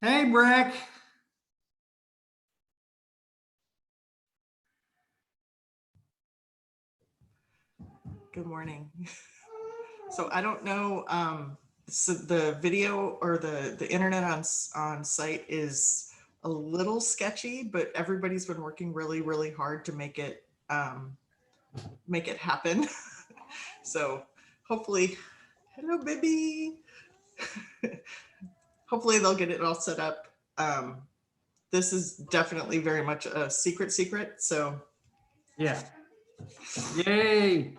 Hey, Breck. Good morning. So I don't know, so the video or the internet on site is a little sketchy, but everybody's been working really hard to make it happen. So hopefully, hello, baby. Hopefully they'll get it all set up. This is definitely very much a secret, so Yeah. Yay.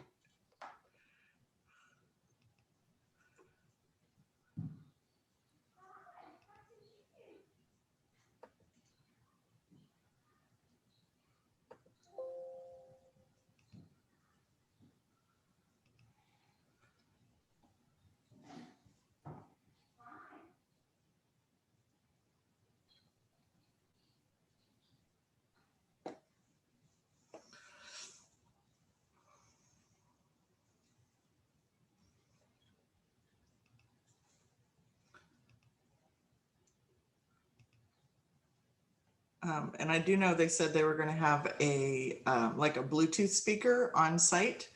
and I do know they said they were going to have a like a Bluetooth speaker on site,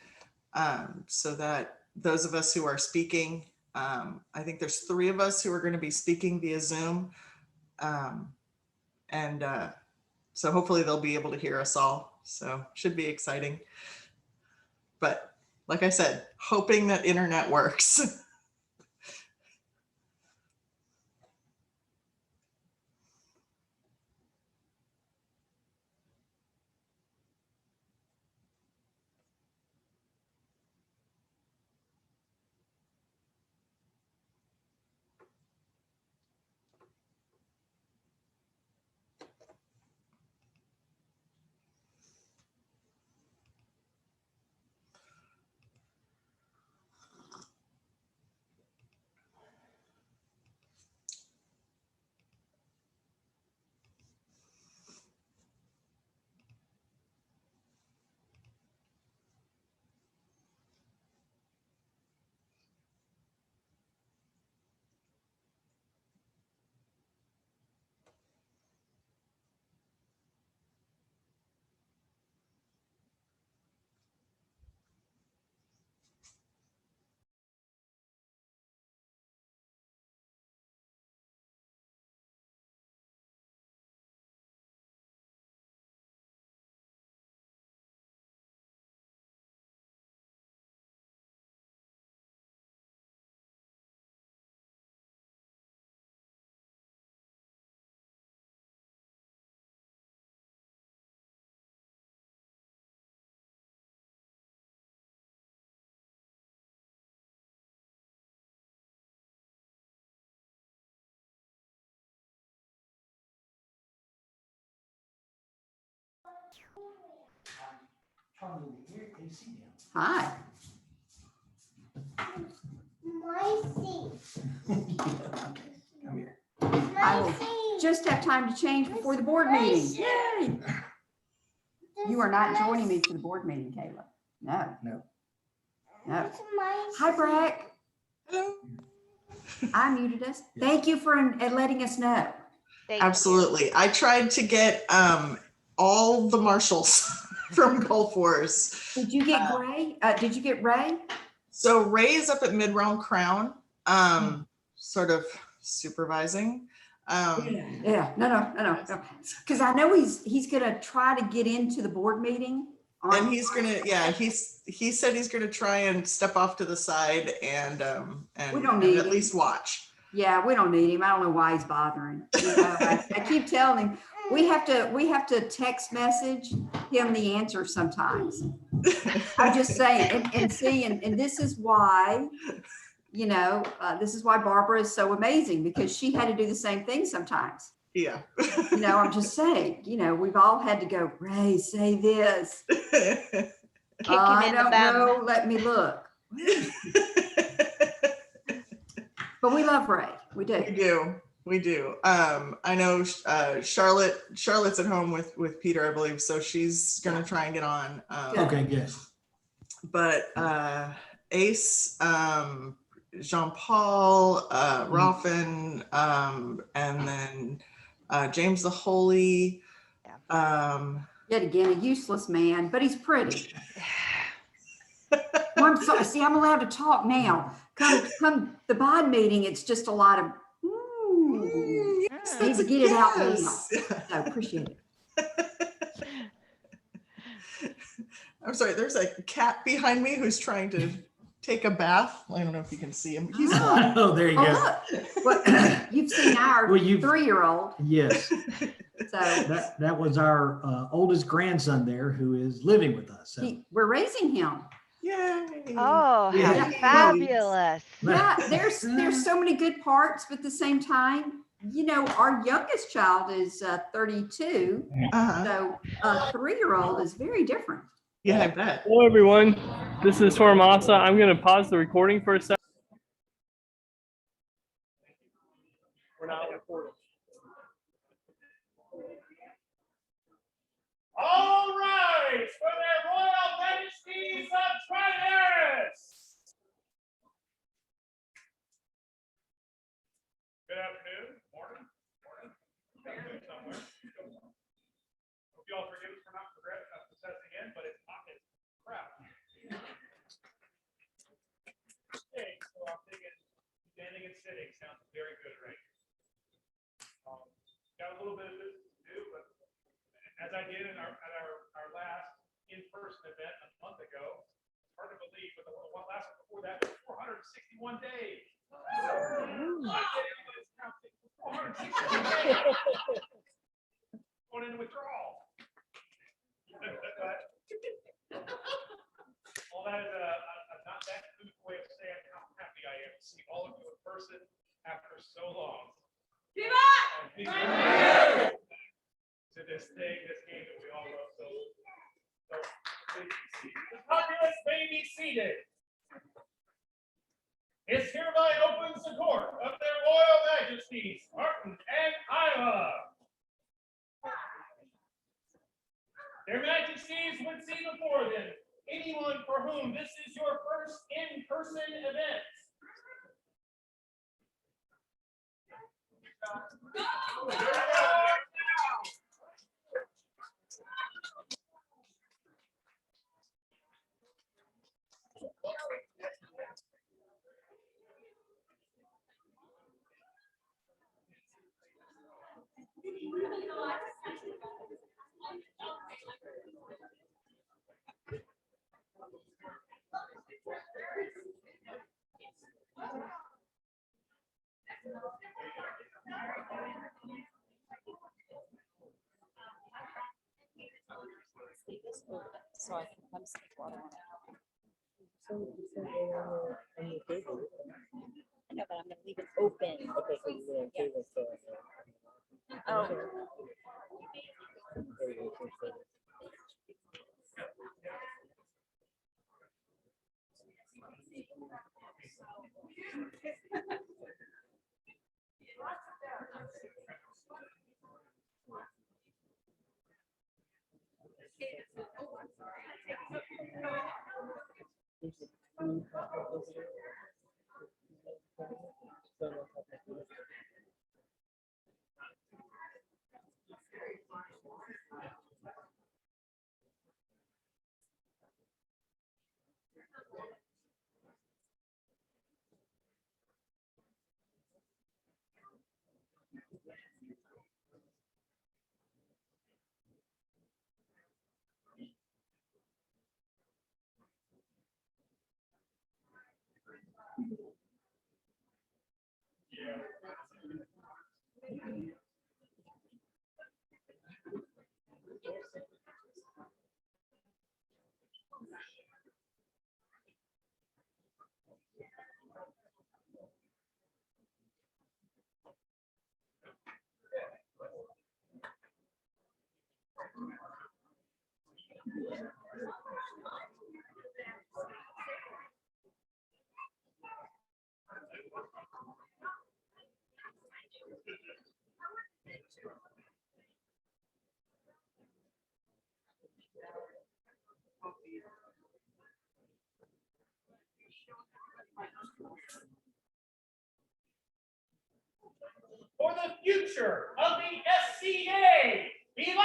so that those of us who are speaking, I think there's 3 of us who are going to be speaking via Zoom, and so hopefully they'll be able to hear us all. So should be exciting. But like I said, hoping that internet works. Hi. My seat. Come here. I will just have time to change before the board meeting. Yay! You are not joining me for the board meeting, Kayla. No. No. No. It's my Hi, Brack. Hello. I muted us. Thank you for letting us know. Absolutely. I tried to get all the marshals from Gulf Wars. Did you get Gray? Did you get Ray? So Ray is up at Mid-Realm Crown, sort of supervising. Yeah. No. Because I know he's gonna try to get into the board meeting. And he's gonna, he said he's gonna try and step off to the side and We don't need at him. least watch. Yeah, we don't need him. I don't know why he's bothering. You know, I keep telling him we have to text message him the answer sometimes. I'm just saying, and see, and this is why, you know, this is why Barbara is so amazing, because she had to do the same thing sometimes. Yeah. You know, I'm just saying, you know, we've all had to go, Ray, say this. I don't know. Let me look. But we love Ray. We do. We do. I know Charlotte's at home with Peter, I believe, so she's gonna try and get on. Okay, good. But Ace, Jean-Paul, Raffin, and then James the Holy. Yet again, a useless man, but he's pretty. Oh, I'm sorry. See, I'm allowed to talk now. Come the bond meeting, it's just a lot of, Yes, need that's to a get it out now. yes. So appreciate it. I'm sorry, there's a cat behind me who's trying to take a bath. I don't know if you can see him. He's black. Oh, there you go. Oh, look. Well, you've seen our Well, you've- 3-year-old. Yes, So that was our oldest grandson there who is living with us. So. we're raising him. Yay. Oh, how Yeah. fabulous. Yeah, there's so many good parts, but at the same time, you know, our youngest child is 32. Uh-huh. So a 3-year-old is very different. Yeah, I bet. Hello, everyone. This is Tormasa. I'm going to pause the recording for a second. We're not recording. All right, for their Royal Majesties of Trimaris. Good afternoon, morning, afternoon somewhere. Hope you all forgive us for not processing in, but it's hot as crap. Okay, so I'm thinking standing and sitting sounds very good, right? Got a little bit of business to do, but as I did at our last in-person event a month ago, it's hard to believe, but the one last one before that was 461 days. Going into withdrawal. Well, that is a not that good way of saying how happy I am to see all of you in person after so long. Give up! To this game that we all love so please be seated. The populace may be seated. Is hereby opens the court of their Royal Majesties, Martin and Isla. Their Majesties would see before them anyone for whom this is your first in-person event. So I can come sit water on it. I know, but I'm gonna leave it open. Okay, so you will do this. Oh. for the future of the SCA. Viva!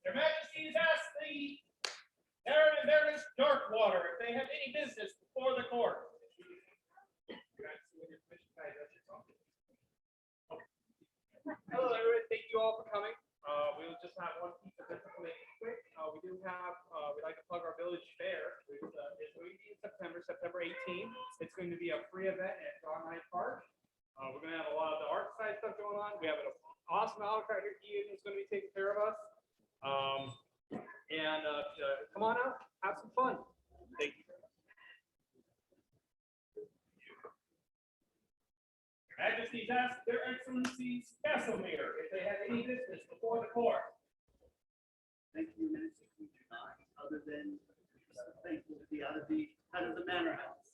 Their Majesties ask the Baron and Baroness Darkwater if they have any business before the court. Hello, everyone. Thank you all for coming. We'll just have one piece of information quick. We do have, we'd like to plug our village fair. It's going to be in September 18th. It's going to be a free event at John Knight Park. We're going to have a lot of the art side stuff going on. We have an awesome Alex right here. Ian is going to be taking care of us. Come on out, have some fun. Thank you. Your Majesties ask their Excellencies Castlemere if they have any business before the court. Thank you, Minister. We do not, other than thankful to be out of the manor house.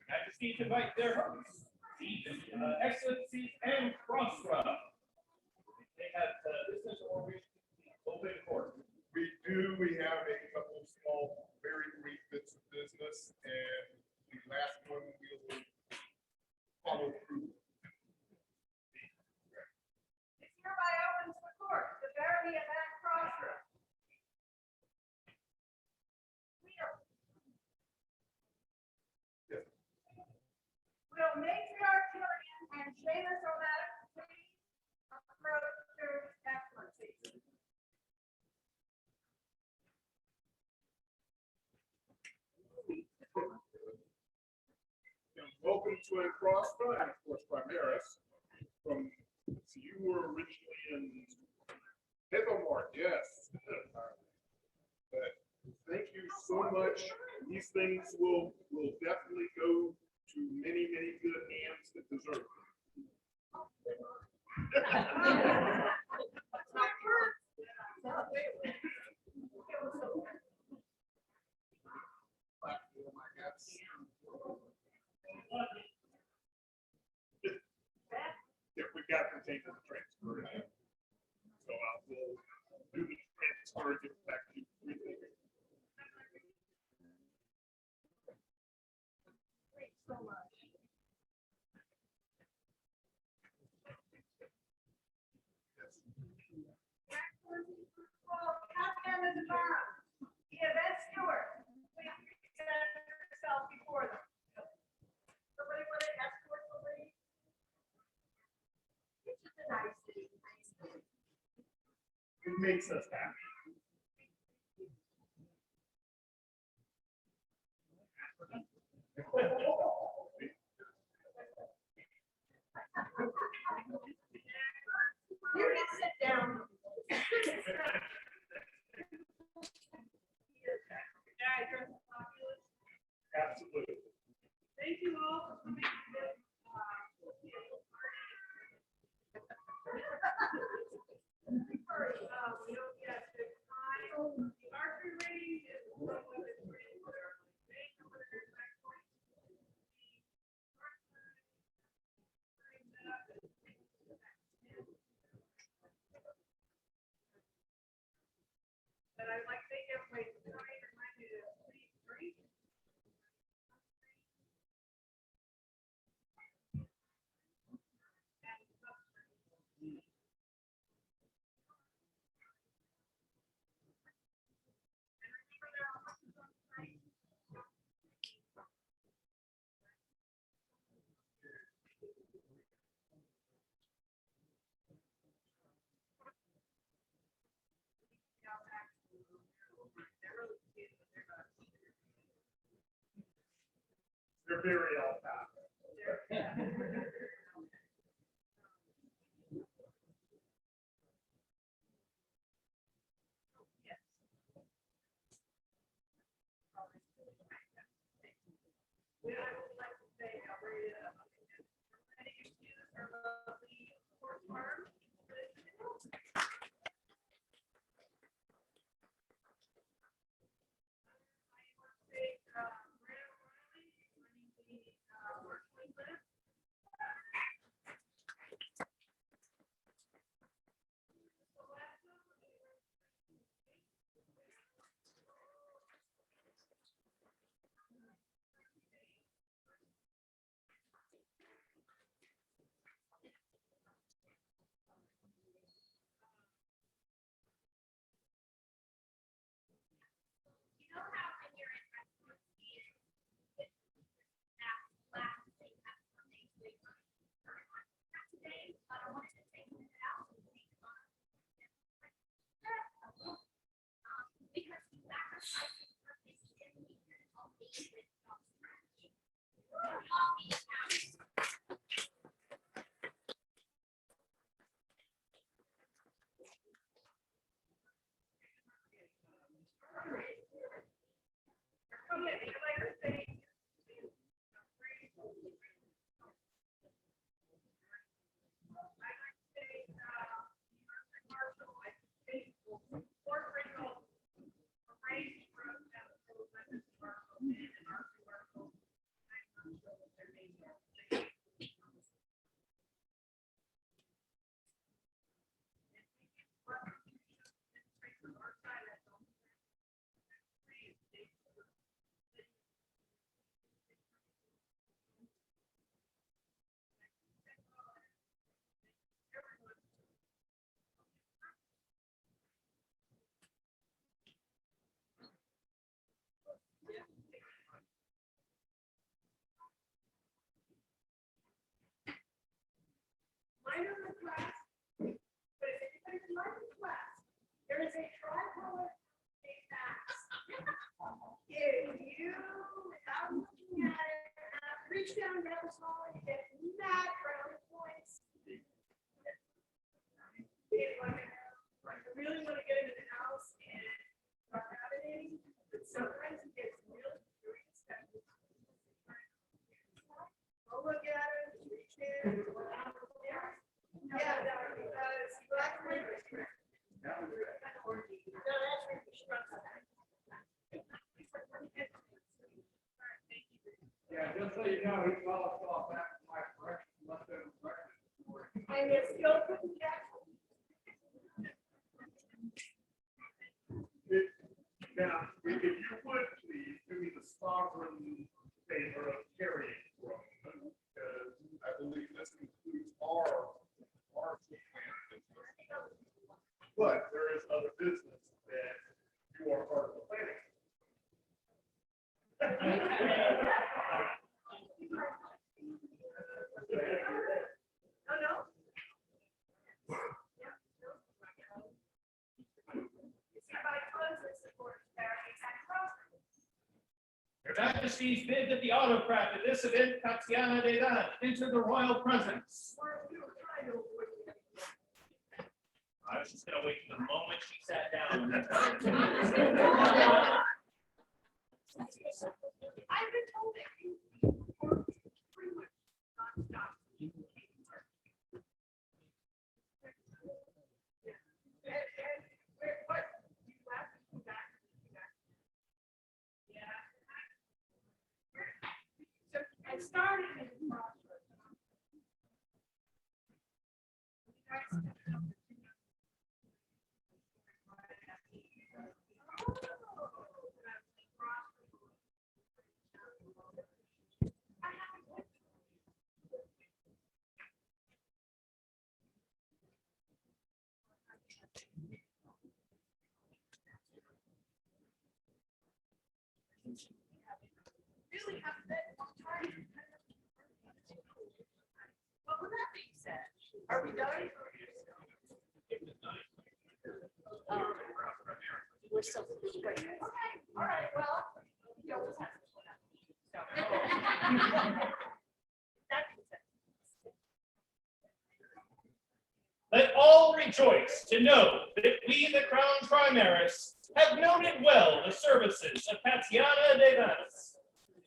Majesties invite their hosts, Excellencies and Crossroads. They have business or wish to open court. We do. We have a couple of small, very brief bits of business, and the last one we will follow through. It's hereby open to the court, the barony of that crossroads. Will matriarch Killian and Seamus O'Maddox please approach their excellencies? Welcome to a Crossroads, and of course, Trimaris. You were originally in Evermore, yes. But thank you so much. These things will definitely go to many, many good hands that deserve it. Yeah, we got to take the transfer. So I will do the transfer, get back to you. Thanks so much. Captain of the bar, the event steward, please present yourself before them. Somebody want to escort the lady? It's just a nice city. It makes us happy. You can sit down. Absolutely. Thank you all for coming to this. Sorry, we don't get the time. The archery range is one of the three. But I'd like to thank everybody for coming. Remind you to please drink. They're very alpaca. We would like to say, many students are lovely sports farm. I want to say, Brandon Riley, running the virtual list. Minor request, but if anybody's in minor request, there is a tricolor max. If you, without looking at it, reach down, grab a small, you get mad brownie points. If like, you really want to get into the house and start navigating, but sometimes it gets really curious. Go look at it, reach in. Yeah, it's black. No, that's Yeah, just so you know, he followed off after my correction, left over correction. and it's still couldn't get. Now, if you would please do me the sovereign favor of carrying from, because I believe this includes our but there is other business that you are part of the planning. No, no. Your Majesty's bid that the autocrat at this event, Tatiana de Dan, enter the royal presence. I was just gonna wait for the moment she sat down. I've been told that you work pretty much nonstop. And what, you left, you back, yeah. So I started in the process. Really haven't been a long time. Well, with that being said, are we done? We're still. Okay, all right, well, you always have to. That being said. Let all rejoice to know that we, the Crown Trimaris, have noted well the services of Tatiana de Venice.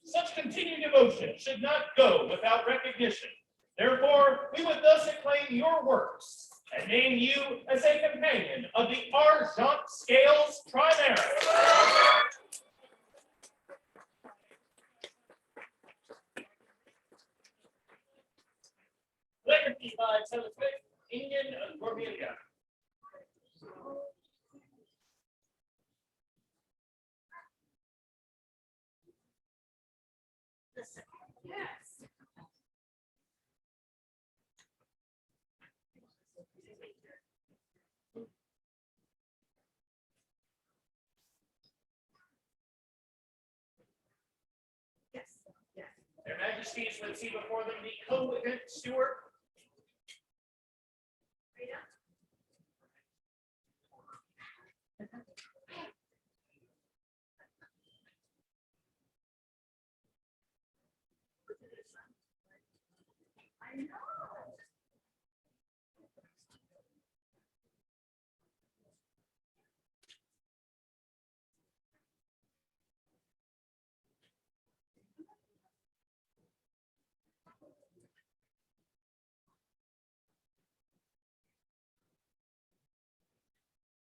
Such continued devotion should not go without recognition. Therefore, we would thus acclaim your works and name you as a companion of the Argent Scales Trimaris. Legacy by Telescope, Indian and Cornelia. Yes. Yes, yes. Their Majesties would see before them the co-event steward. Rita?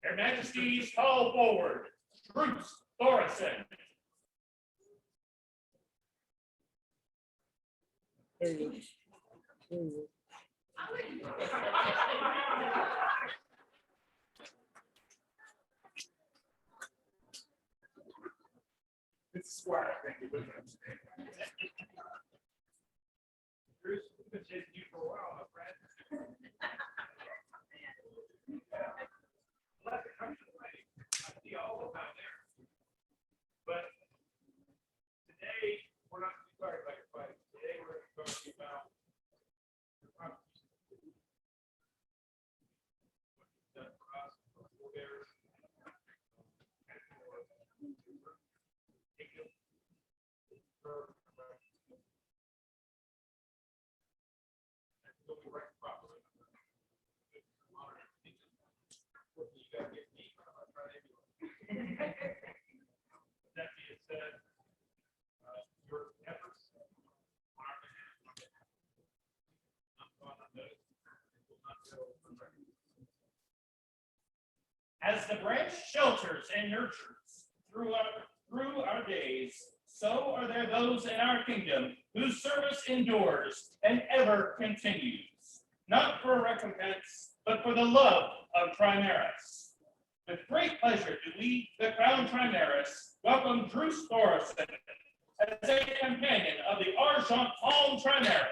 Their Majesties call forward Bruce Thorson. It's Swan, thank you. Bruce, we've been chasing you for a while, my friend. Let it come to the way. I see all of them out there. But today, we're not going to be talking about your fight. Today, we're going to be talking about your contribution. What you've done for us, for forebears, and for taking for and doing right properly. You gotta get me. I'm trying to that being said, your efforts on our behalf not gone unnoticed. It will not go unrecognized. As the branch shelters and nurtures through our days, so are there those in our kingdom whose service endures and ever continues, not for a recompense, but for the love of Trimaris. With great pleasure do we, the Crown Trimaris, welcome Bruce Thorson as a companion of the Argent Palm Trimaris.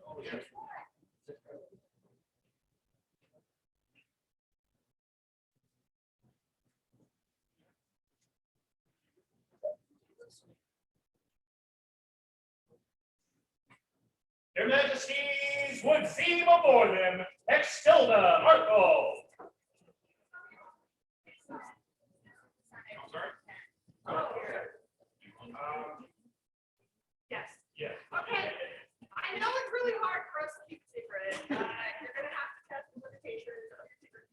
Oh, yes. Their Majesties would see before them Extilda Marco. I'm sorry? Yes. Yes. Okay. I know it's really hard for us to keep a secret. You're gonna have to test the limitations of your secret.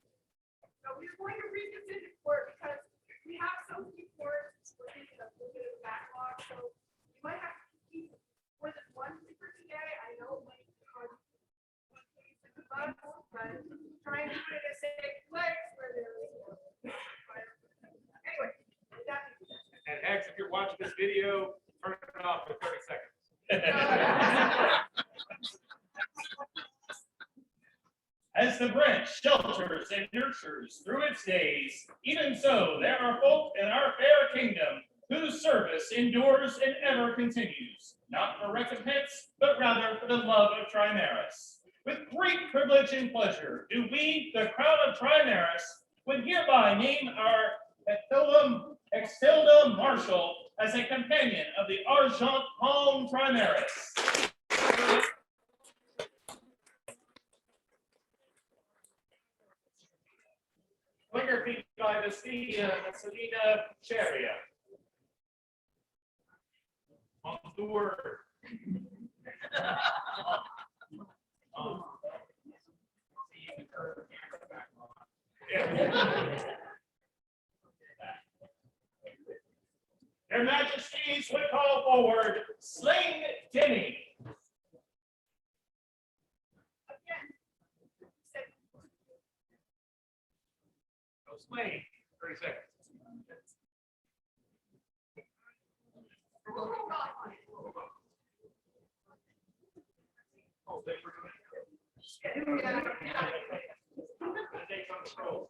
So we're going to reconsider court because we have so many courts, we're thinking of a little bit of a backlog, so you might have to keep more than one secret today. I know it might be hard. One case in the Bible, but trying to put it in a safe place where there is. Anyway, that being said. And Hex, if you're watching this video, turn it off for 30 seconds. As the branch shelters and nurtures through its days, even so there are folk in our fair kingdom whose service endures and ever continues, not for recompense, but rather for the love of Trimaris. With great privilege and pleasure do we, the Crown of Trimaris, would hereby name our Extilda Marshall as a companion of the Argent Palm Trimaris. Clinger beat by the Selina Cheria. On the word. Their Majesties would call forward Sling Denny. No swing, 30 seconds. Oh, they were doing it. Take on the scroll.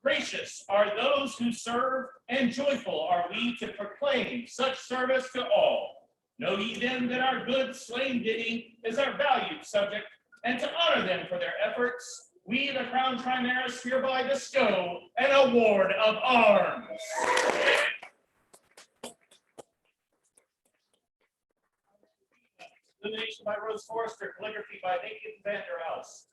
Gracious are those who serve, and joyful are we to proclaim such service to all. Know ye then that our good Swain Denny is our valued subject, and to honor them for their efforts, we, the Crown Trimaris, hereby bestow an award of arms. Illumination by Rose Forrester, calligraphy by Nathan Vanderhouse.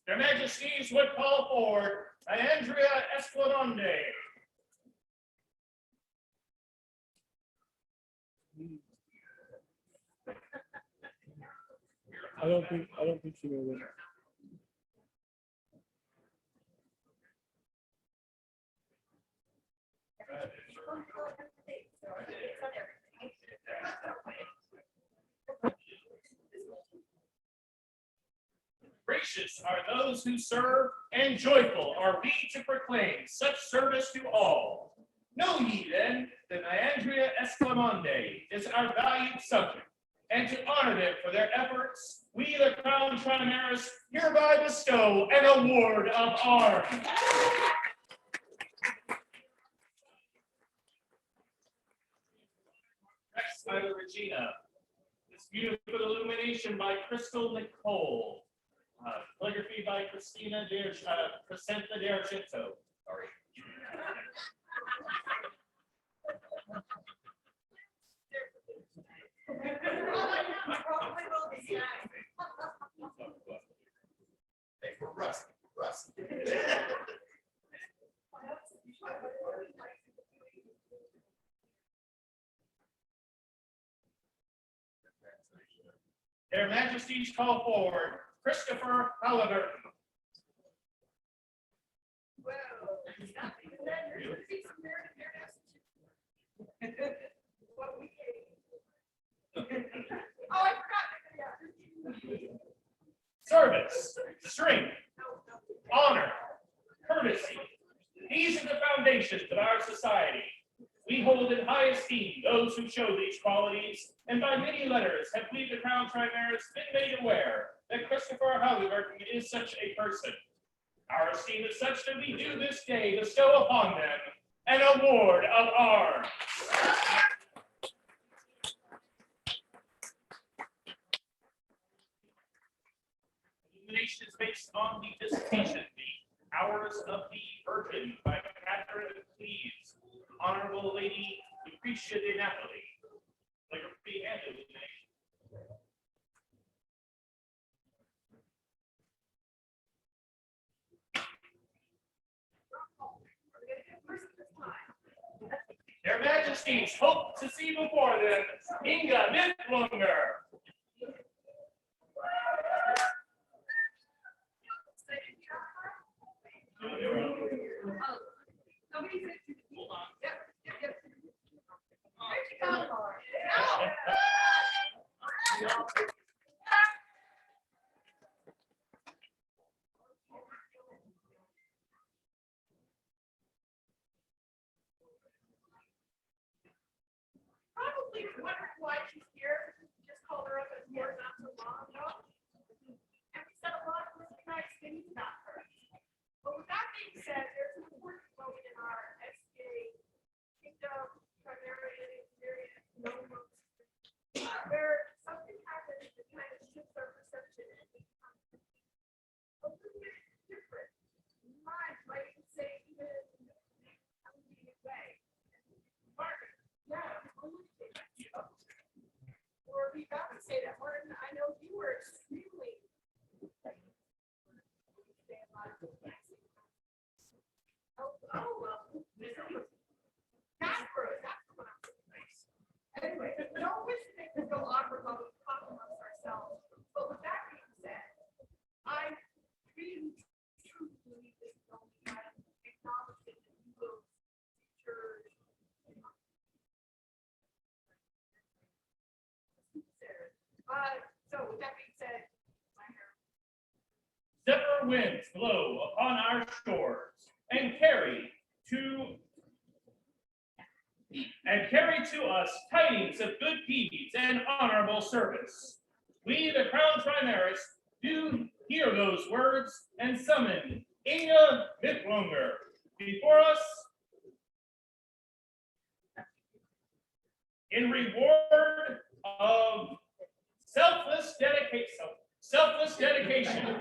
Their Majesties would call forward Andrea Esplanade. I don't think she knows it. Gracious are those who serve, and joyful are we to proclaim such service to all. Know ye then that Andrea Esclamande is our valued subject, and to honor them for their efforts, we, the Crown Trimaris, hereby bestow an award of arms. Next, Isla Regina. This beautiful illumination by Crystal Nicole. Calligraphy by Crescenta D'Argento. Sorry. Hey, we're rusty. Their Majesties call forward Christopher Halliburton. Service, strength, honor, courtesy. These are the foundations of our society. We hold in high esteem those who show these qualities, and by many letters have we, the Crown Trimaris, been made aware that Christopher Halliburton is such a person. Our esteem is such that we do this day bestow upon them an award of arms. Illumination is based on the dissertation, The Hours of the Virgin by Catherine Cleves, Honorable Lady Lucretia de Napoli. Calligraphy and illumination. Their Majesties hope to see before them Inga Nidlunger. Hold on. Probably wondering why she's here. Just called her up as more not so long ago. And we said a lot of really nice things about her. But with that being said, there's an important moment in our SCA kingdom, primarily experience, where something happens that kind of shifts our perception and becomes a little bit different. Might even say even a way. Martin, yeah. Or we got to say that, Martin, I know you were extremely. Anyway, we don't wish to make this go awkward while we talk amongst ourselves. But with that being said, I really truly believe this is only kind of acknowledging that you will future. So with that being said, my hair. Zephyr winds blow upon our shores and carry to us tidings of good deeds and honorable service. We, the Crown Trimaris, do hear those words and summon Inga Mitlonger before us in reward of selfless dedication.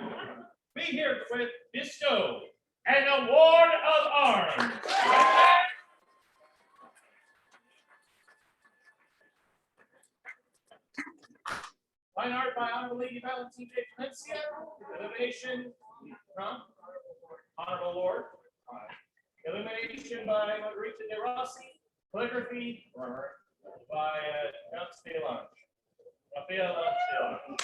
We herewith bestow an award of arms. Fine art by Honorable Lady Valentine J. Valencia, illumination from Honorable Lord. Illumination by Margarita de Rossi, calligraphy by Count Stelange. Raphael Stelange.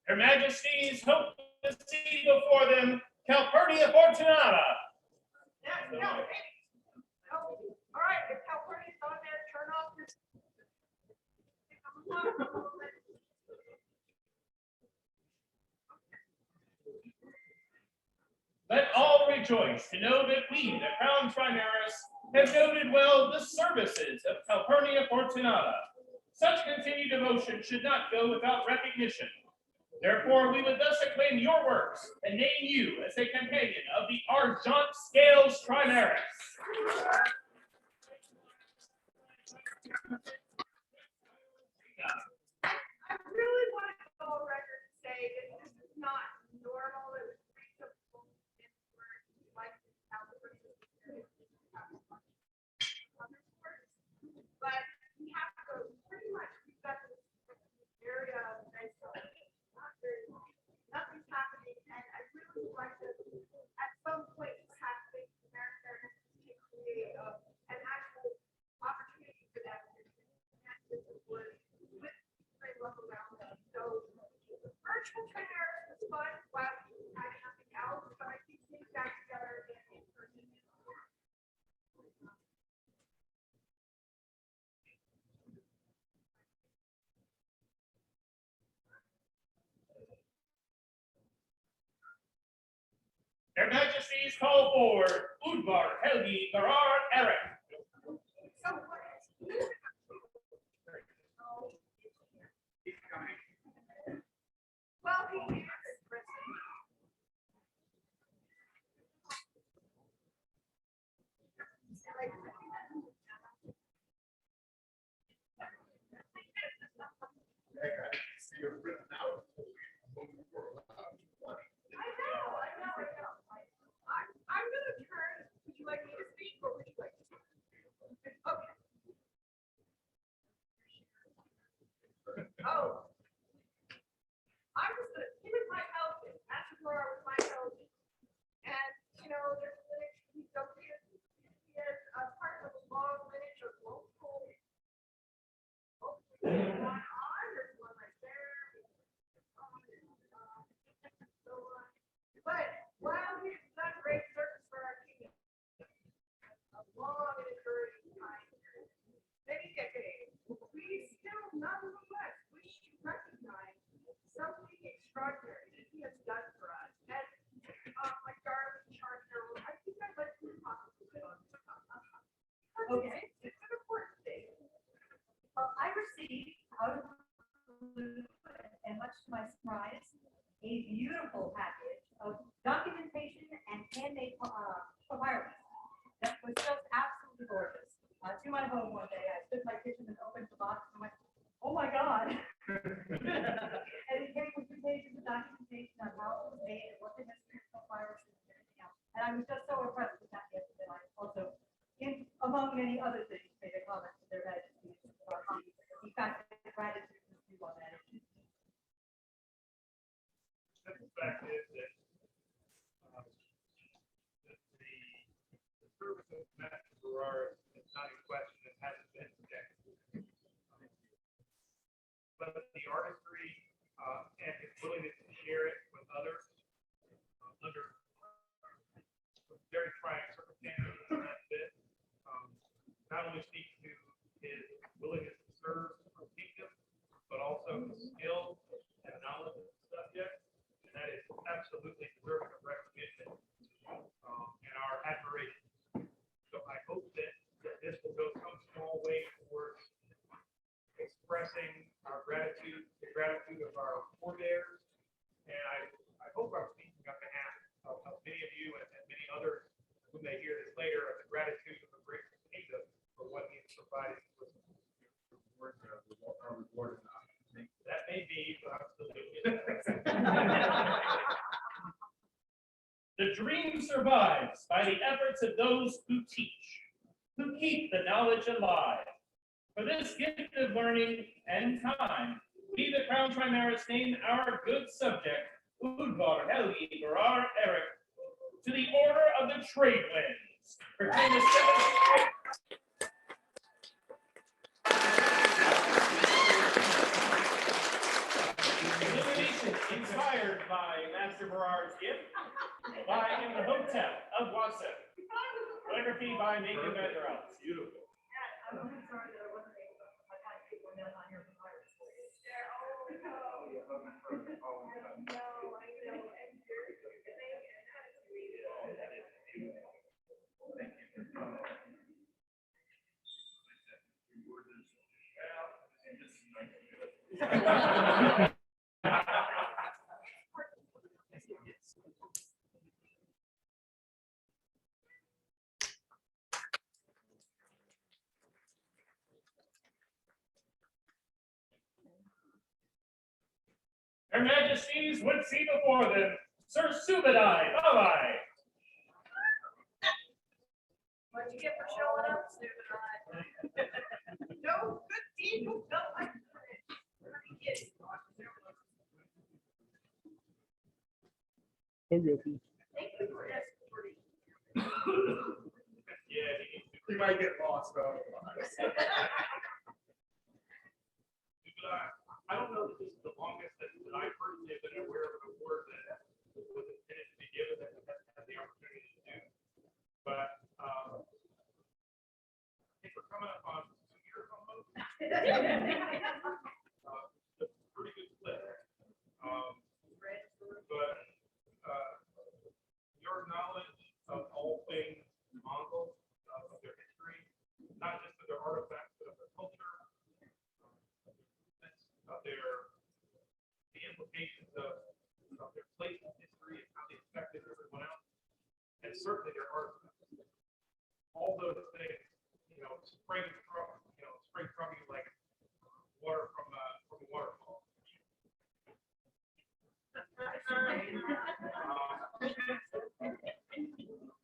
Her Majesties hope to see before them Calpurnia Fortunata. Yeah, no. All right, if California's on there, turn off your. Let all rejoice to know that we, the Crown Trimaris, have noted well the services of Calpurnia Fortunata. Such continued devotion should not go without recognition. Therefore, we would thus acclaim your works and name you as a companion of the Argent Scales Trimaris. I really want to go on record and say that this is not normal. It was reasonable. Like but we have to pretty much we've got this area of nothing's happening, and I really would like to at some point have things America to create an actual opportunity for them to connect with the word with very local around them. So the virtual trainer is fun, while I have nothing else, but I think things back together in person. Their Majesties call forward Udvar Helgi Gerard Eric. Well, he is I'm gonna turn. Would you like me to speak or would you like to speak? Okay. Oh. I'm just gonna give it my Elgin. That's where I was my Elgin. And you know, there's a lineage he is part of a long lineage of local. There's one on, there's one right there. But while he's done great service for our kingdom, a long and encouraging time, many decades, we still nonetheless wish to recognize something extraordinary that he has done for us. And my darling Charter, I think I'd like to talk a little bit on this. Okay, it's an important thing. I received out of the blue, and much to my surprise, a beautiful package of documentation and handmade papyrus that was just absolutely gorgeous. To my home one day, I stood in my kitchen and opened the box and went, "Oh my God!" And it came with 2 pages of documentation on how it was made and what the history of papyrus is and everything else. And I was just so impressed with that yesterday. I also, among many other things, made a comment to their Majesties. In fact, gratitude to you on that issue. The fact is that the service of Master Gerard is not in question. It hasn't been today. But the artistry and his willingness to share it with others under very trying circumstances like this. Not only speaks to his willingness to serve our kingdom, but also his skill and knowledge of the subject, and that is absolutely deserving of recognition and our admiration. So I hope that this will go some small way towards expressing our gratitude, the gratitude of our forebears, and I hope I'm speaking on behalf of many of you and many others who may hear this later of the gratitude of the great kingdom for what he has provided to us. That may be, but I'm still doing it. The dream survives by the efforts of those who teach, who keep the knowledge alive. For this gift of learning and time, we, the Crown Trimaris, name our good subject, Udvar Helgi Barar Eric, to the Order of the Trade Winds. Between the 7th illumination inspired by Master Barar's gift by In the Hotel of Wassa. Calligraphy by Nathan Vanderhout. Beautiful. I'm really sorry that I wasn't able to, I got people down on here from Iris. Her Majesties would see before them Sir Subadai Babai. What'd you get for showing up, Stupid? No, good deed, no, I. Thank you for escorting. Yeah, he might get lost though. I don't know if this is the longest that I personally have been aware of an award that was intended to be given that had the opportunity to do. But I think we're coming up on 2 years almost. It's a pretty good split. But your knowledge of all things Mongol, of their history, not just of their artifacts, but of their culture, of the implications of their place in history and how they affected everyone else, and certainly their artifacts. All those things, spring from you like water from a waterfall.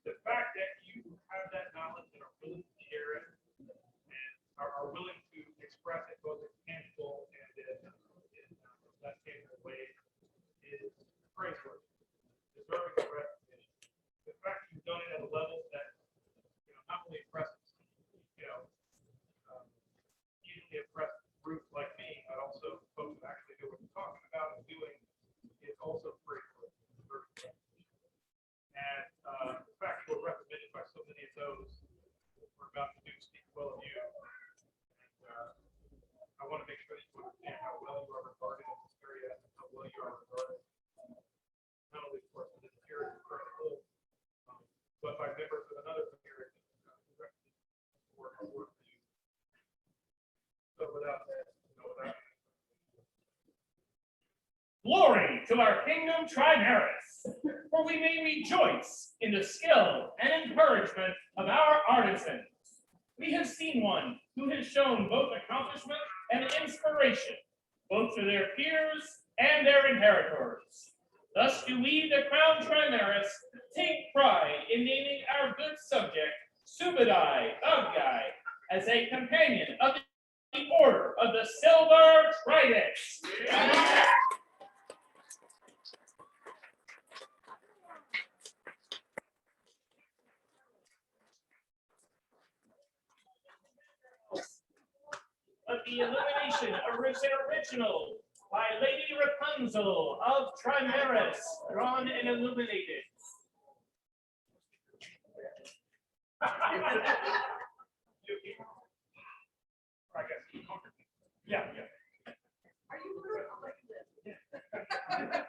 The fact that you have that knowledge and are willing to share it and are willing to express it both in tangible and in less tangible ways is praiseworthy, deserving of recognition. The fact that you've done it at a level that not only impresses easily impressed groups like me, but also folks who actually know what you're talking about and doing is also praiseworthy. And the fact you were recommended by so many of those we're about to do speak well of you. And I want to make sure that you understand how well you are regarded in this area and how well you are regarded, not only of course within the area of whole, but by members of another community for you. So without that, Glory to our kingdom Trimaris, for we may rejoice in the skill and encouragement of our artisans. We have seen one who has shown both accomplishment and inspiration, both to their peers and their inheritors. Thus do we, the Crown Trimaris, take pride in naming our good subject, Subadai Abgai, as a companion of the Order of the Silver Trident. But the illumination original by Lady Rapunzel of Trimaris, drawn and illuminated. Yeah, yeah. Are you sure? I'll let you live.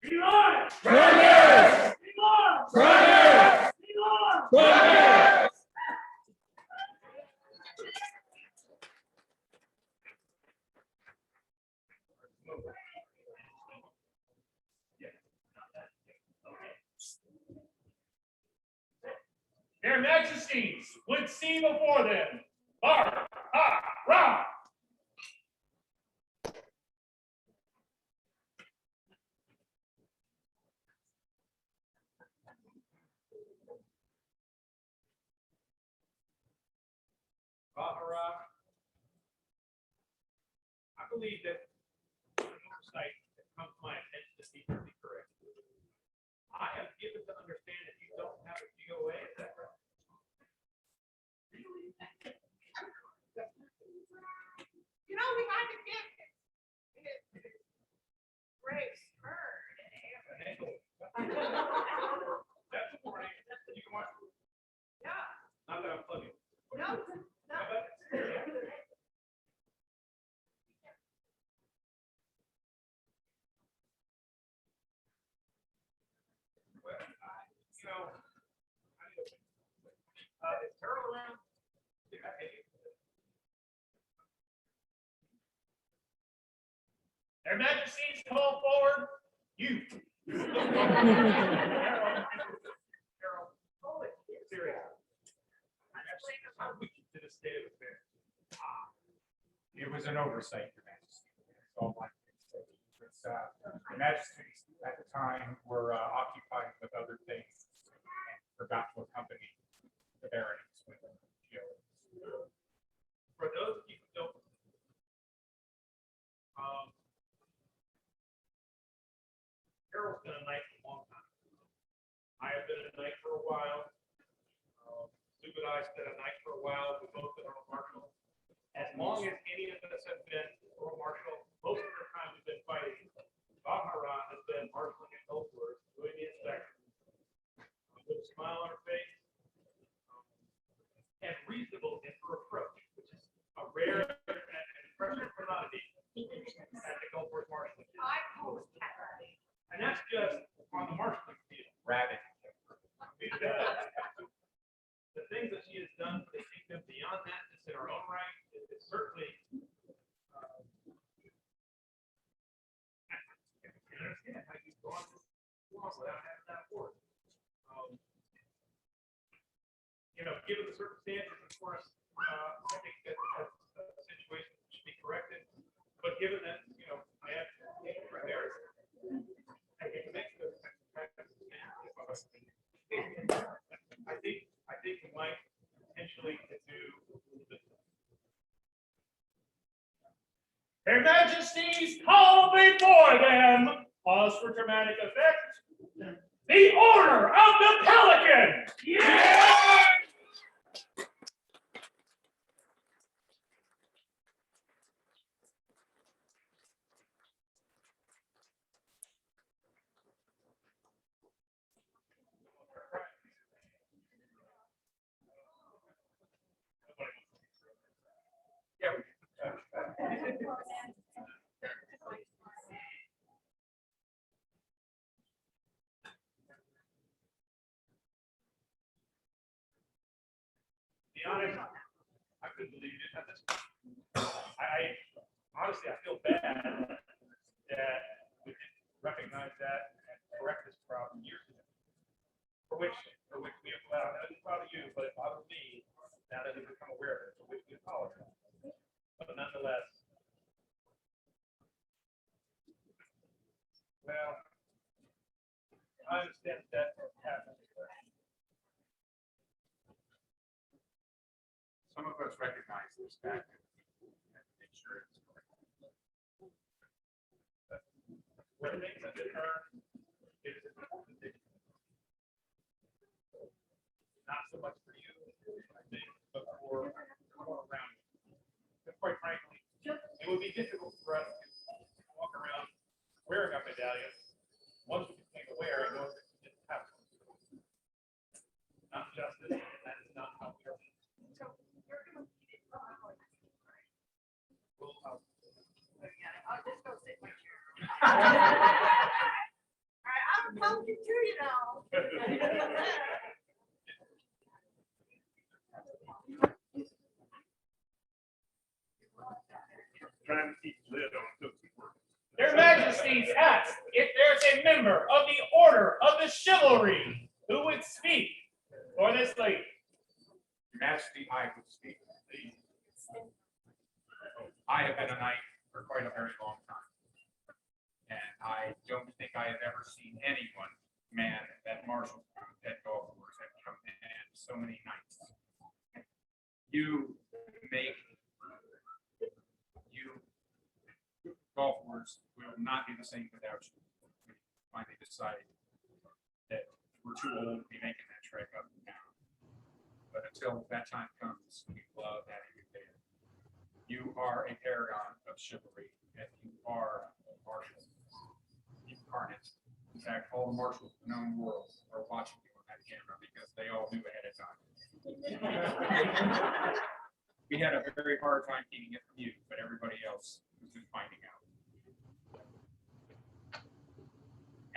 Elon! Elon! Elon! Elon! Their Majesties would see before them. Bar, ha, ra. Bahara. I believe that an oversight that comes to my attention is deeply correct. I am given to understand that you don't have a GOA, is that correct? You know, we had to get his Grace heard and Amber. That's the morning. You can watch. Yeah, Not that I'm plugging. no, no. Well, you know, is Carol around? Yeah, hey. Their Majesties call forward you. Carol, serious. How we get to the state of affairs? It was an oversight, Your Majesty. That's all I can say. It's, the Majesties at the time were occupied with other things and forgot to accompany the barons with them. For those of you who don't, Carol's been a knight for a long time. I have been a knight for a while. Sue and I spent a knight for a while. We both been Earl Marshal. As long as any of us have been Earl Marshal, most of the time we've been fighting. Bahara has been marshaling at Ellsworth, doing the inspection. With a smile on her face. And reasonable in her approach, which is a rare and impressive commodity at the Ellsworth Marshalling. I post that. And that's just on the marshalling field. Rabbit. The things that she has done for the kingdom beyond that, just in her own right, is certainly. I can understand how you've gone this long without having that award. You know, given the circumstances, of course, I think that that's a situation that should be corrected. But given that, you know, I have right there. I think we might potentially do this. Their Majesties call before them, pause for dramatic effect, the Order of the Pelican! Yeah! Be honest, I couldn't believe you didn't have this. I honestly, I feel bad that we didn't recognize that and correct this problem years ago. For which we have allowed, not only proud of you, but it bothers me now that we've become aware of it, for which we apologize. But nonetheless, well, I understand that happened. Some of us recognize this fact and make sure it's correct. Where things have been earned, it is a decision. pumpkin too, you know. Trying to keep lid on Tootsie Fruit. Their Majesties ask if there's a member of the Order of the Chivalry who would speak for this lady. Your Majesty, I would speak. I have been a knight for quite a very long time. And I don't think I have ever seen anyone man that marshal at golf course have come in so many nights. You golfers will not be the same without you. We finally decide that we're too old to be making that trek up and down. But until that time comes, we love having you there. You are a paragon of chivalry, and you are a marshal incarnate. In fact, all the marshals in the known world are watching you on that camera because they all knew ahead of time. We had a very hard time keeping it from you, but everybody else was just finding out.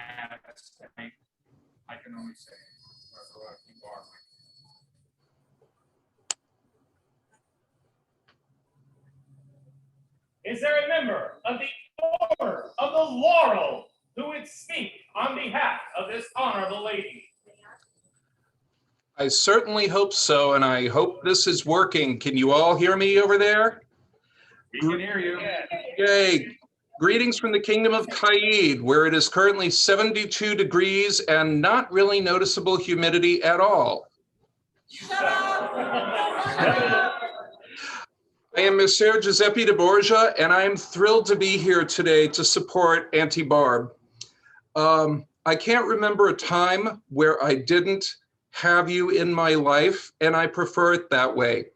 As I can only say, you are. Is there a member of the Order of the Laurel who would speak on behalf of this honorable lady? I certainly hope so, and I hope this is working. Can you all hear me over there? We can hear you. Yay. Greetings from the Kingdom of Kaid, where it is currently 72 degrees and not really noticeable humidity at all. Shut up! I am Monsieur Giuseppe de Borgia, and I am thrilled to be here today to support Auntie Barb. I can't remember a time where I didn't have you in my life, and I prefer it that way.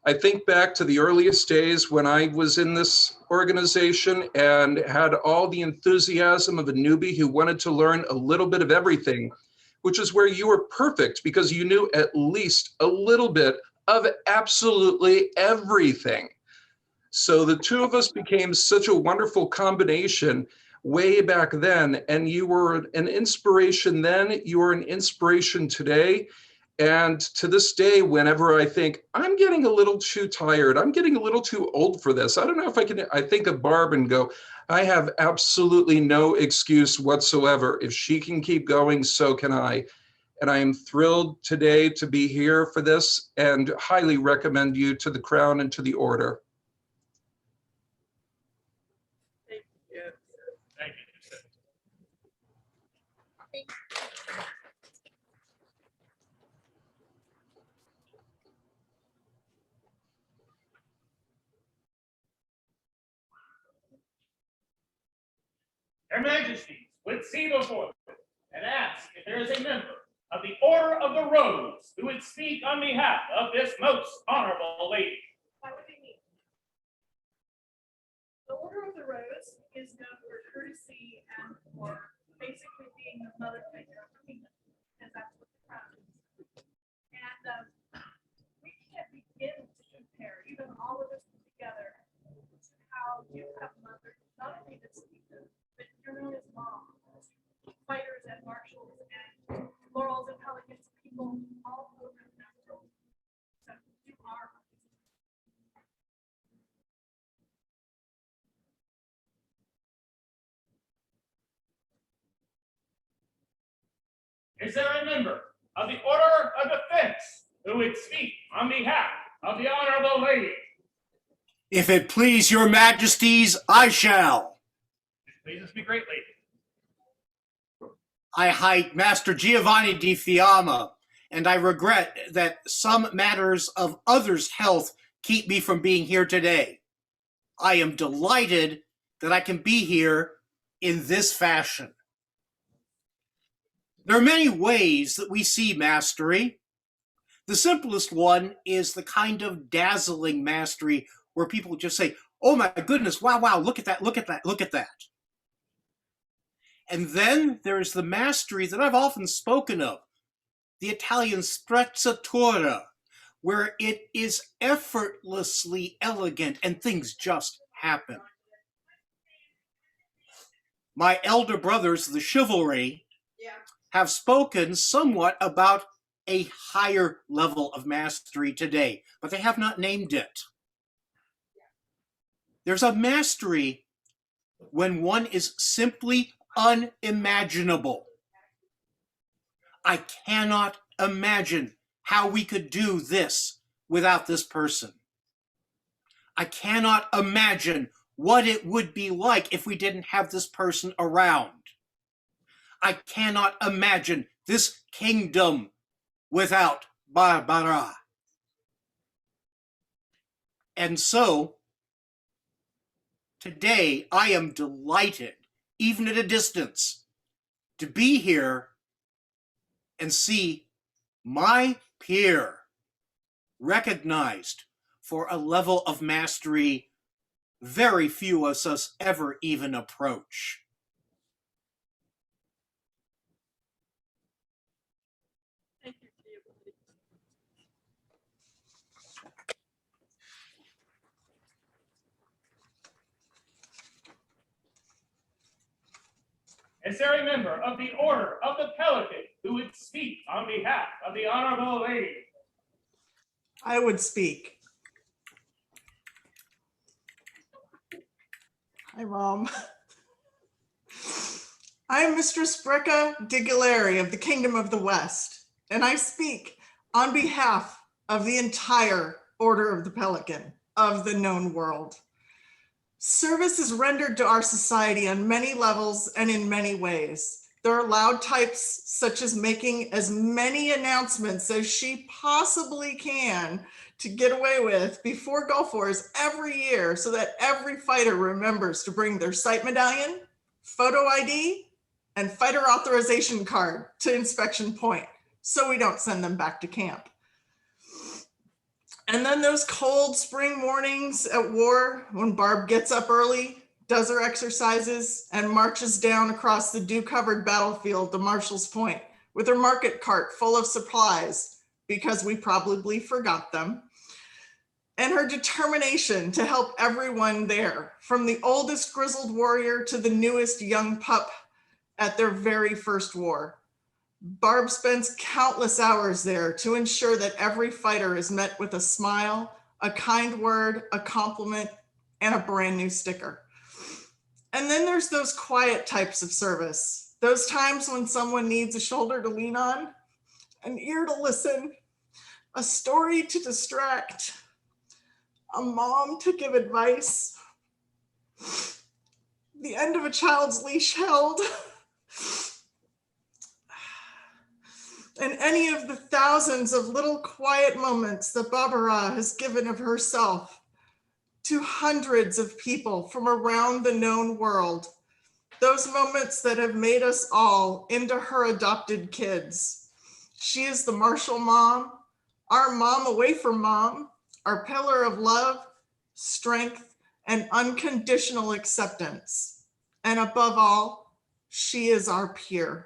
I think back to the earliest days when I was in this organization and had all the enthusiasm of a newbie who wanted to learn a little bit of everything, which is where you were perfect because you knew at least a little bit of absolutely everything. So the two of us became such a wonderful combination way back then, and you were an inspiration then, you are an inspiration today. And to this day, whenever I think, I'm getting a little too tired, I'm getting a little too old for this, I don't know if I think of Barb and go, I have absolutely no excuse whatsoever. If she can keep going, so can I. And I am thrilled today to be here for this and highly recommend you to the Crown and to the Order. Thank you. Thank you. Their Majesties would see before them and ask if there is a member of the Order of the Rose who would speak on behalf of this most honorable lady. Why would they meet? The Order of the Rose is known for courtesy and for basically being the mother figure of the kingdom, because that's what the crown is. And we can't begin to compare, even all of us together, how you have mothers, not only that speak them, but you're known as moms, fighters and marshals and laurels and pelicans, people all over the world. So you are. Is there a member of the Order of Defense who would speak on behalf of the honorable lady? If it please your majesties, I shall. It pleases me greatly. I hight Master Giovanni di Fiamma, and I regret that some matters of others' health keep me from being here today. I am delighted that I can be here in this fashion. There are many ways that we see mastery. The simplest one is the kind of dazzling mastery where people just say, oh my goodness, wow, wow, look at that, look at that, look at that. And then there's the mastery that I've often spoken of, the Italian sprezzatura, where it is effortlessly elegant and things just happen. My elder brothers, the chivalry, have spoken somewhat about a higher level of mastery today, but they have not named it. There's a mastery when one is simply unimaginable. I cannot imagine how we could do this without this person. I cannot imagine what it would be like if we didn't have this person around. I cannot imagine this kingdom without Barbara. And so, today I am delighted, even at a distance, to be here and see my peer recognized for a level of mastery very few of us ever even approach. Is there a member of the Order of the Pelican who would speak on behalf of the Honorable Lady? I would speak. Hi, Mom. I am Mistress Brecca de Gileri of the Kingdom of the West, and I speak on behalf of the entire Order of the Pelican of the known world. Service is rendered to our society on many levels and in many ways. There are loud types, such as making as many announcements as she possibly can to get away with before Gulf Wars every year, so that every fighter remembers to bring their sight medallion, photo ID, and fighter authorization card to inspection point, so we don't send them back to camp. And then those cold spring mornings at war, when Barb gets up early, does her exercises, and marches down across the dew-covered battlefield to Marshall's Point with her market cart full of supplies, because we probably forgot them, and her determination to help everyone there, from the oldest grizzled warrior to the newest young pup at their very first war. Barb spends countless hours there to ensure that every fighter is met with a smile, a kind word, a compliment, and a brand new sticker. And then there's those quiet types of service, those times when someone needs a shoulder to lean on, an ear to listen, a story to distract, a mom to give advice, the end of a child's leash held, and any of the thousands of little quiet moments that Barbara has given of herself to hundreds of people from around the known world. Those moments that have made us all into her adopted kids. She is the Marshall mom, our mom away from mom, our pillar of love, strength, and unconditional acceptance. And above all, she is our peer.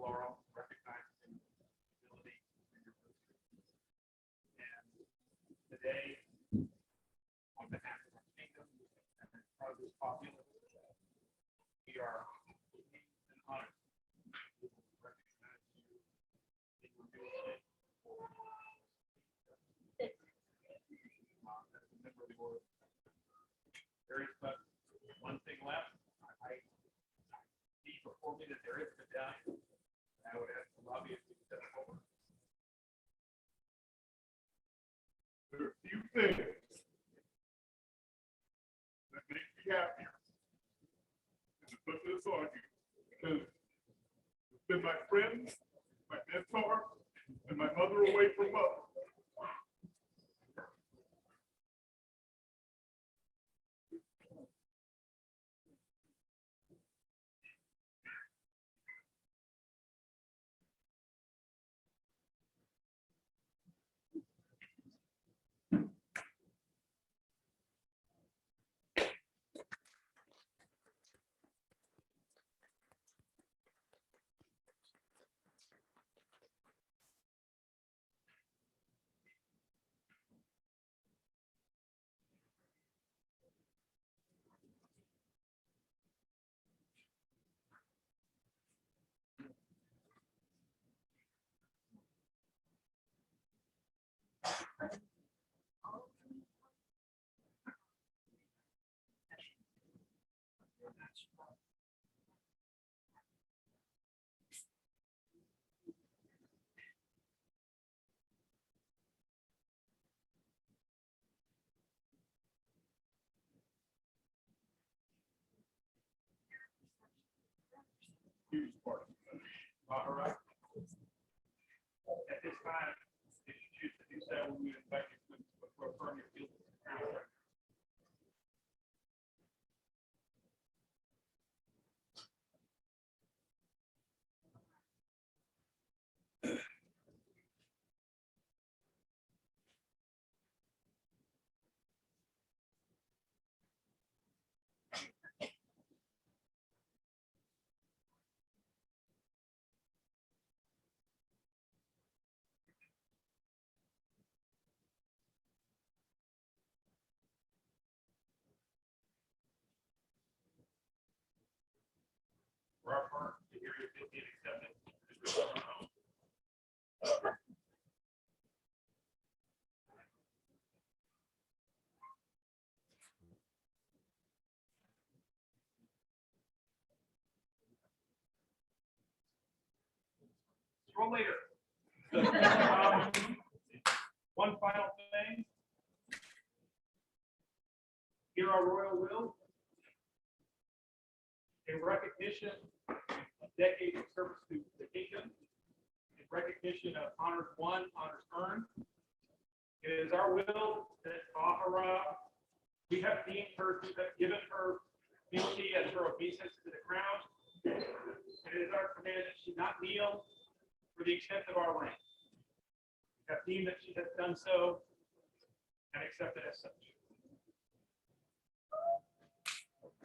Laurel, recognizing ability and your wisdom. And today, on behalf of our kingdom and as part of this populace, we are pleased and honored to recognize you in your ability as a member of the order. There is but one thing left. I see before me that there is the medallion. I would ask the lobbyist to step forward. There are a few things that make me happy to put this on you, because it's been my friend, my mentor, and my mother away from mother. huge part. All right. At this time, if you choose to do so, we would invite you to affirm your field. For our part, to hear your field being accepted. Scroll later. One final thing. Here our royal will. In recognition of decades of service to the kingdom, in recognition of honors won, honors earned, it is our will that Bahara, we have deemed her, we have given her fealty as her obeisance to the crown. And it is our command that she not kneel for the extent of our rank. We have deemed that she has done so and accepted as such.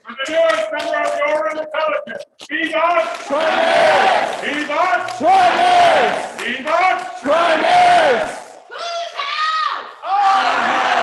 For the newest member of the Order of Intelligence, he's on Trimaris! He's on Trimaris! He's on Trimaris! Whose house? Our house!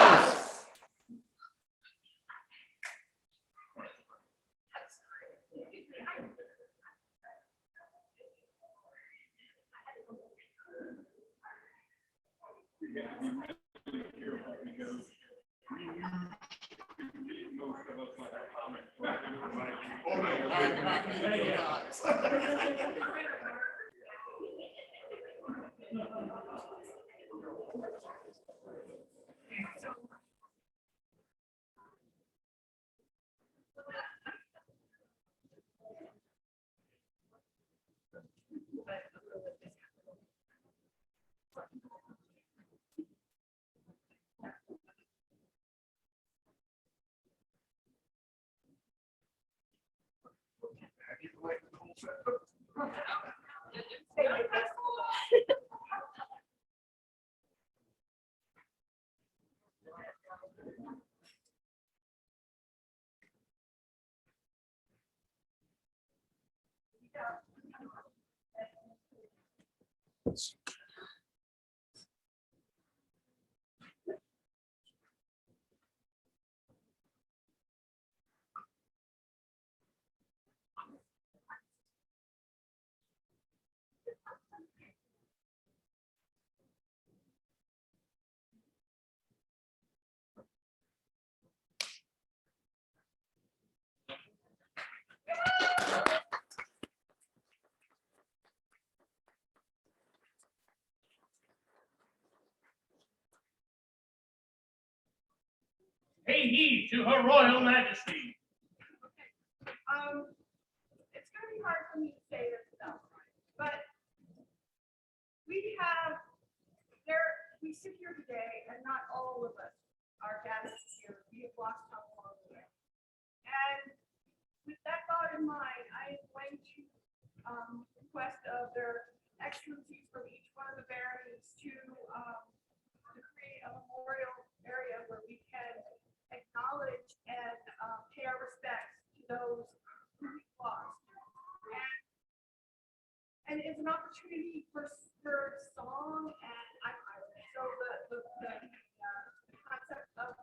Pay heed to Her Royal Majesty. It's gonna be hard for me to say this without crying, but we sit here today and not all of us are gathered here. We have lost some along the way. And with that thought in mind, I am going to request of their excellencies from each one of the baronies to create a memorial area where we can acknowledge and pay our respects to those who we've lost. And it's an opportunity for song and so the concept of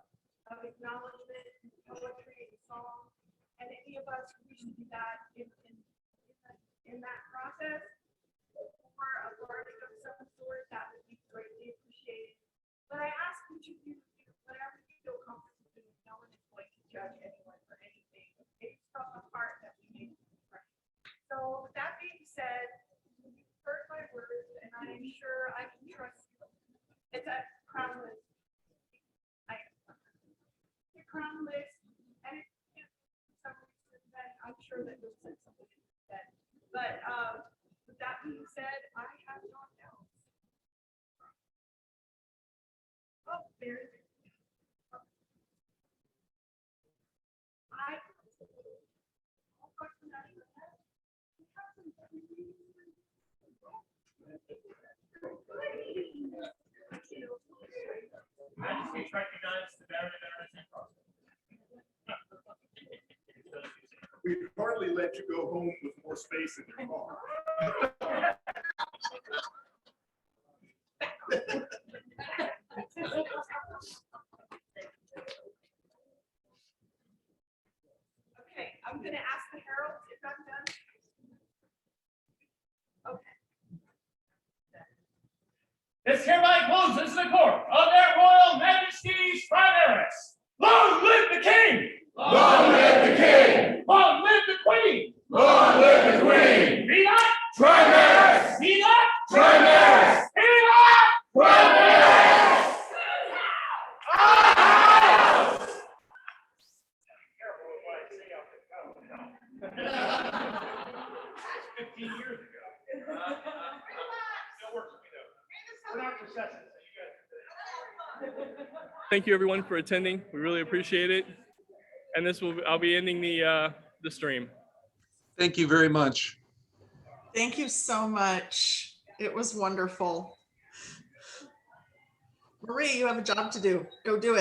acknowledgement, poetry, and song, and any of us who wish to do that in that process, or a learning of some sort, that would be greatly appreciated. But I ask each of you to do whatever you feel comfortable doing. No one is going to judge anyone for anything. It's from the heart that we make it right. So with that being said, you've heard my words, and I am sure I can trust you. It's a crown list. The crown list, and if for some reason, then I'm sure that you'll send somebody that But with that being said, I have not else. Oh, there's. I. Majesty recognize the Baron and We hardly let you go home with more space in your car. Okay, I'm gonna ask the heralds if I'm done. Okay. This hereby closes the court of their royal majesties Trimaris. Long live the king! Long live the king! Long live the queen! Long live the queen! Be not! Trimaris! Be not! Trimaris! Be not! Trimaris! Careful with what I say off the cuff. 15 years ago. Still works for me though. We're not recessing, so you guys. Thank you everyone for attending. We really appreciate it. And I'll be ending the stream. Thank you very much. Thank you so much. It was wonderful. Marie, you have a job to do. Go do it.